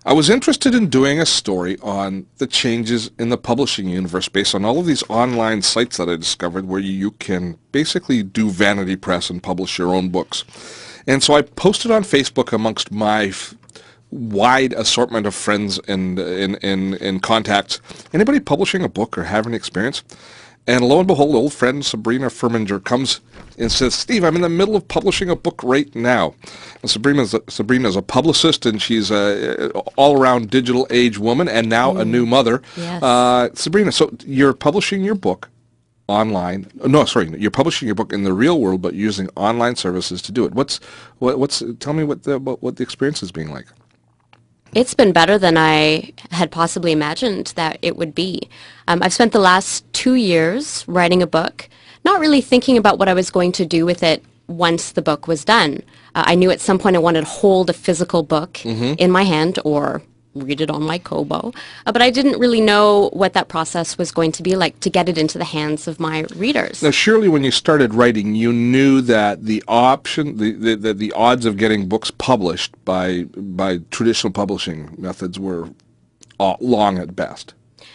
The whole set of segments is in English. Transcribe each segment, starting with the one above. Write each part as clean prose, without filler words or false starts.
I was interested in doing a story on the changes in the publishing universe based on all of these online sites that I discovered where you can basically do vanity press and publish your own books. And so I posted on Facebook amongst my wide assortment of friends and in contacts, anybody publishing a book or having experience? And lo and behold, old friend Sabrina Furminger comes and says, Steve, I'm in the middle of publishing a book right now. And Sabrina's a publicist, and she's a all-around digital age woman, and now a new mother. Yes. Sabrina, so you're publishing your book online. No, sorry, you're publishing your book in the real world, but using online services to do it. Tell me what the experience is being like. It's been better than I had possibly imagined that it would be. I've spent the last 2 years writing a book, not really thinking about what I was going to do with it once the book was done. I knew at some point I wanted to hold a physical book in my hand or read it on my Kobo, but I didn't really know what that process was going to be like to get it into the hands of my readers. Now, surely when you started writing, you knew that the odds of getting books published by traditional publishing methods were long at best.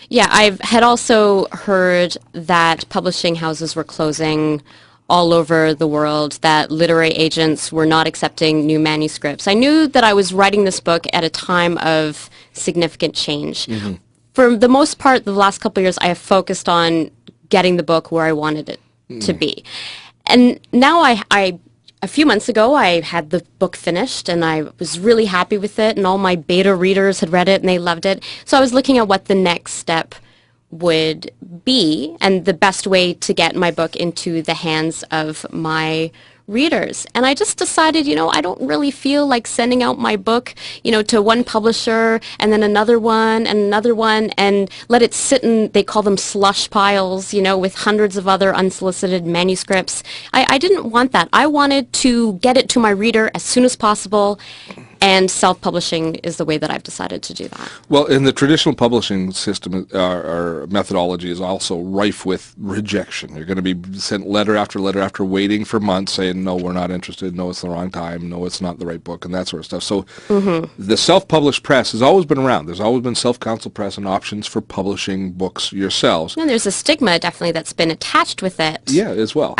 Yeah, I had also heard that publishing houses were closing all over the world, that literary agents were not accepting new manuscripts. I knew that I was writing this book at a time of significant change. For the most part, the last couple of years, I have focused on getting the book where I wanted it to be. And now a few months ago, I had the book finished, and I was really happy with it, and all my beta readers had read it, and they loved it. So I was looking at what the next step would be and the best way to get my book into the hands of my readers. And I just decided, I don't really feel like sending out my book, to one publisher and then another one and let it sit in, they call them slush piles, with hundreds of other unsolicited manuscripts. I didn't want that. I wanted to get it to my reader as soon as possible. And self-publishing is the way that I've decided to do that. Well, in the traditional publishing system, our methodology is also rife with rejection. You're going to be sent letter after waiting for months saying, no, we're not interested, no, it's the wrong time, no, it's not the right book, and that sort of stuff. So the self-published press has always been around. There's always been self-counsel press and options for publishing books yourselves. And there's a stigma, definitely, that's been attached with it. Yeah, as well.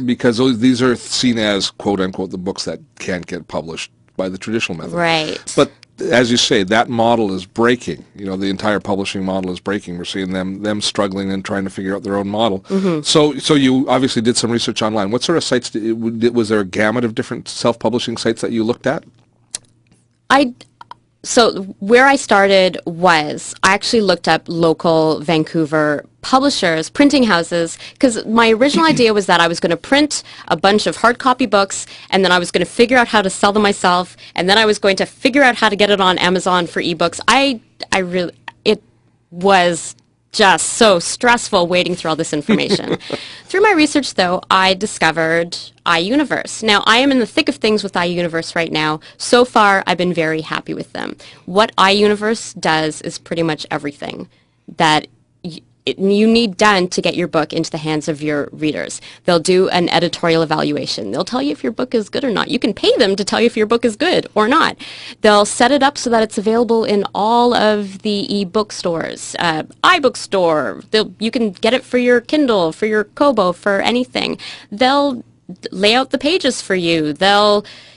Because these are seen as, quote-unquote, the books that can't get published by the traditional method. Right. But as you say, that model is breaking. The entire publishing model is breaking. We're seeing them struggling and trying to figure out their own model. So you obviously did some research online. What sort of sites was there a gamut of different self-publishing sites that you looked at? So where I started was I actually looked up local Vancouver publishers, printing houses, because my original idea was that I was going to print a bunch of hard copy books, and then I was going to figure out how to sell them myself, and then I was going to figure out how to get it on Amazon for ebooks. It was just so stressful wading through all this information. Through my research, though, I discovered iUniverse. Now, I am in the thick of things with iUniverse right now. So far, I've been very happy with them. What iUniverse does is pretty much everything that you need done to get your book into the hands of your readers. They'll do an editorial evaluation. They'll tell you if your book is good or not. You can pay them to tell you if your book is good or not. They'll set it up so that it's available in all of the e-book stores. iBook Store, you can get it for your Kindle, for your Kobo, for anything. They'll lay out the pages for you.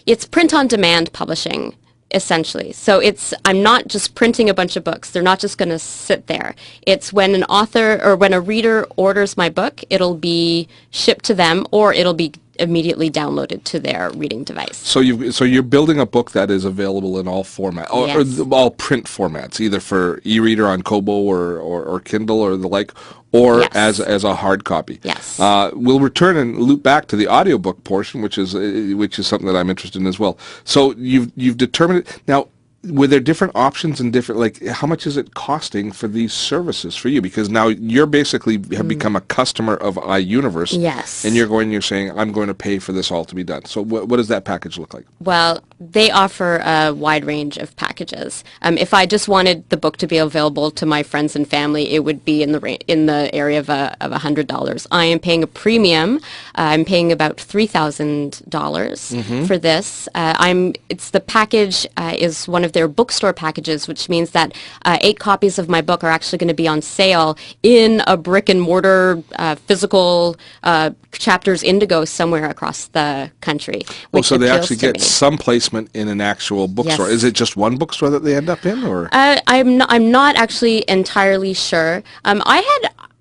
It's print-on-demand publishing, essentially. So I'm not just printing a bunch of books. They're not just going to sit there. It's when an author or when a reader orders my book, it'll be shipped to them, or it'll be immediately downloaded to their reading device. So you're building a book that is available in all formats, or all print formats, either for e-reader on Kobo or Kindle or the like, or as a hard copy. Yes. We'll return and loop back to the audiobook portion, which is something that I'm interested in as well. So you've determined it. Now, were there different options and different, how much is it costing for these services for you? Because now you're basically have become a customer of iUniverse. Yes. And you're saying, I'm going to pay for this all to be done. So what does that package look like? Well, they offer a wide range of packages. If I just wanted the book to be available to my friends and family, it would be in the area of $100. I am paying a premium. I'm paying about $3,000 for this. The package is one of their bookstore packages, which means that 8 copies of my book are actually going to be on sale in a brick and mortar physical Chapters Indigo somewhere across the country. Well, so they actually get some placement in an actual bookstore. Yes. Is it just one bookstore that they end up in, or? I'm not actually entirely sure.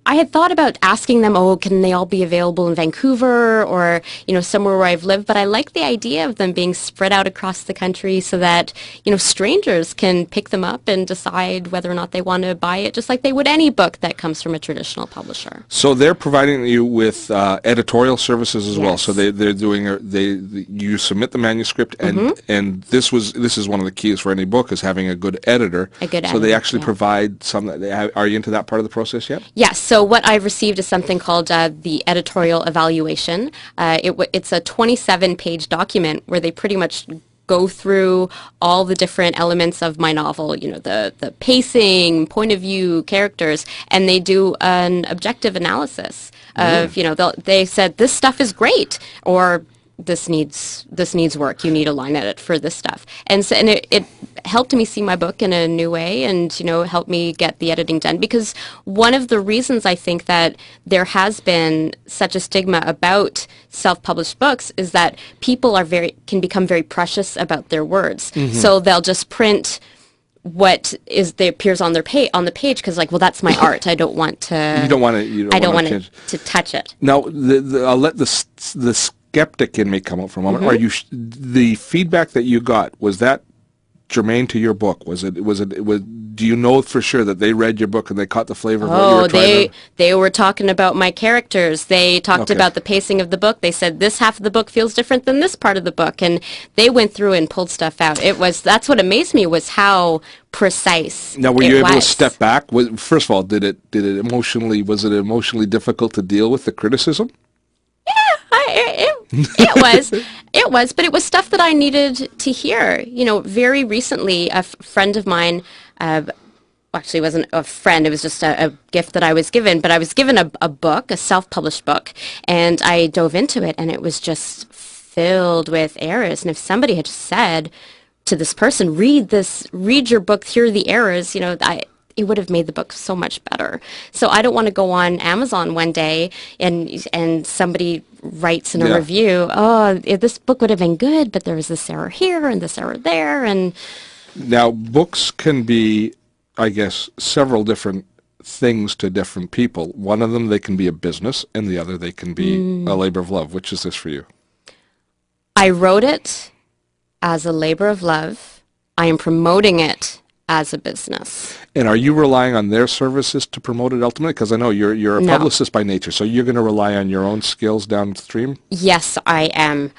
I had thought about asking them, oh, can they all be available in Vancouver or, somewhere where I've lived? But I like the idea of them being spread out across the country so that, strangers can pick them up and decide whether or not they want to buy it, just like they would any book that comes from a traditional publisher. So they're providing you with editorial services as well. Yes. So they're doing you submit the manuscript, and this is one of the keys for any book is having a good editor. A good editor. So they actually provide some. Are you into that part of the process yet? Yes. So what I've received is something called the editorial evaluation. It's a 27-page document where they pretty much go through all the different elements of my novel, the pacing, point of view, characters, and they do an objective analysis of, they said this stuff is great, or this needs work. You need a line edit for this stuff, and it helped me see my book in a new way, and helped me get the editing done. Because one of the reasons I think that there has been such a stigma about self-published books is that people can become very precious about their words. So they'll just print what appears on the page because that's my art. I don't want to. You don't want to. I don't want to touch it. Now, I'll let the skeptic in me come out for a moment. Are you the feedback that you got, was that germane to your book? Was do you know for sure that they read your book and they caught the flavor of what you were trying to... they were talking about my characters. They talked about the pacing of the book. They said this half of the book feels different than this part of the book, and they went through and pulled stuff out. That's what amazed me, was how precise. Now, were you able to step back? First of all, was it emotionally difficult to deal with the criticism? It was, but it was stuff that I needed to hear. Very recently, a friend of mine, actually it wasn't a friend, it was just a gift that I was given, but I was given a book, a self-published book, and I dove into it, and it was just filled with errors. And if somebody had said to this person, read your book through the errors, it would have made the book so much better. So I don't want to go on Amazon one day and somebody writes in a review, this book would have been good, but there was this error here and this error there. And now, books can be, I guess, several different things to different people. One of them, they can be a business, and the other, they can be a labor of love. Which is this for you? I wrote it as a labor of love. I am promoting it as a business. And are you relying on their services to promote it ultimately? Because I know you're a publicist by nature, so you're going to rely on your own skills downstream? Yes, I am.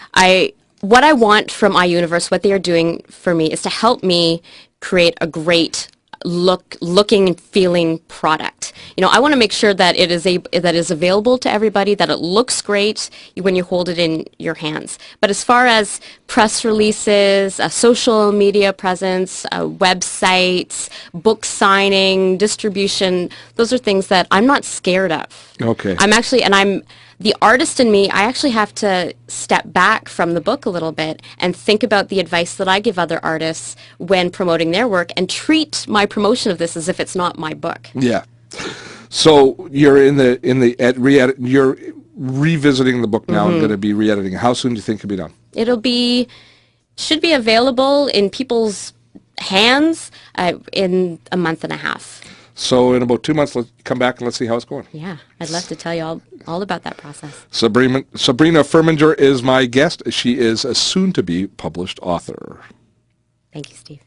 What I want from iUniverse, what they are doing for me, is to help me create a great looking and feeling product. I want to make sure that it is available to everybody, that it looks great when you hold it in your hands. But as far as press releases, social media presence, websites, book signing, distribution, those are things that I'm not scared of. Okay. The artist in me, I actually have to step back from the book a little bit and think about the advice that I give other artists when promoting their work, and treat my promotion of this as if it's not my book. Yeah. So you're you're revisiting the book now and going to be re-editing. How soon do you think it'll be done? Should be available in people's hands in a month and a half. So in about 2 months, let's come back and let's see how it's going. Yeah, I'd love to tell you all about that process. Sabrina Furminger is my guest. She is a soon-to-be published author. Thank you, Steve.